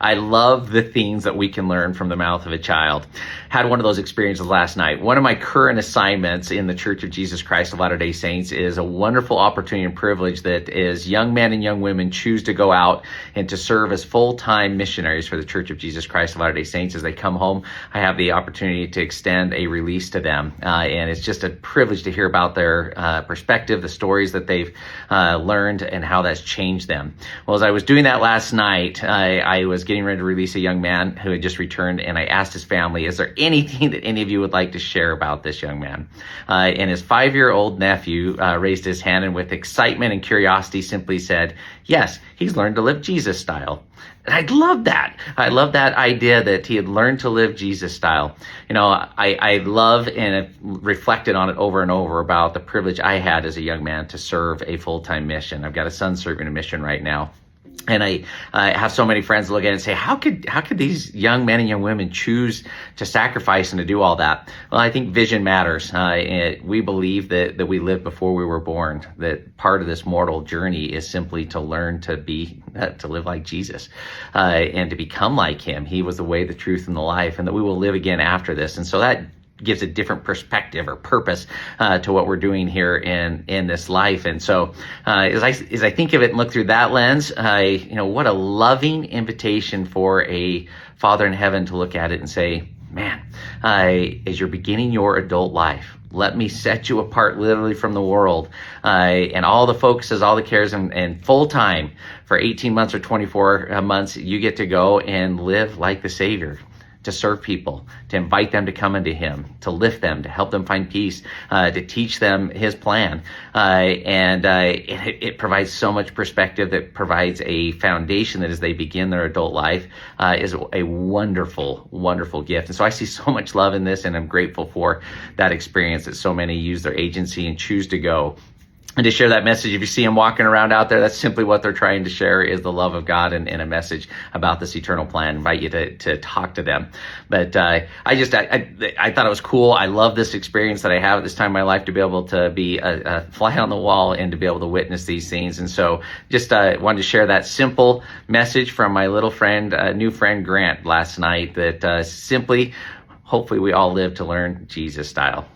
I love the things that we can learn from the mouth of a child. Had one of those experiences last night. One of my current assignments in the Church of Jesus Christ of Latter-day Saints is a wonderful opportunity and privilege that is young men and young women choose to go out and to serve as full-time missionaries for the Church of Jesus Christ of Latter-day Saints. As they come home, I have the opportunity to extend a release to them. And it's just a privilege to hear about their perspective, the stories that they've learned, and how that's changed them. Well, as I was doing that last night, I was getting ready to release a young man who had just returned, and I asked his family, is there anything that any of you would like to share about this young man? And his 5-year-old nephew raised his hand and with excitement and curiosity simply said, yes, he's learned to live Jesus style. And I love that. I love that idea that he had learned to live Jesus style. You know, I love and have reflected on it over and over about the privilege I had as a young man to serve a full-time mission. I've got a son serving a mission right now. And I have so many friends look at it and say, how could these young men and young women choose to sacrifice and to do all that? Well, I think vision matters. We believe that we lived before we were born, that part of this mortal journey is simply to learn to live like Jesus, and to become like him. He was the way, the truth, and the life, and that we will live again after this. And so that gives a different perspective or purpose to what we're doing here in this life. And so as I think of it and look through that lens, what a loving invitation for a Father in heaven to look at it and say, man, as you're beginning your adult life, let me set you apart literally from the world, and all the focuses, all the cares, and full time for 18 months or 24 months, you get to go and live like the Savior, to serve people, to invite them to come into him, to lift them, to help them find peace, to teach them his plan. It provides so much perspective, that provides a foundation that as they begin their adult life is a wonderful, wonderful gift. And so I see so much love in this, and I'm grateful for that experience that so many use their agency and choose to go and to share that message. If you see them walking around out there, that's simply what they're trying to share, is the love of God and a message about this eternal plan. I invite you to talk to them. But I thought it was cool. I love this experience that I have at this time in my life, to be able to be a fly on the wall and to be able to witness these things. And so just wanted to share that simple message from my little friend, new friend Grant last night, that simply, hopefully we all live to learn Jesus style.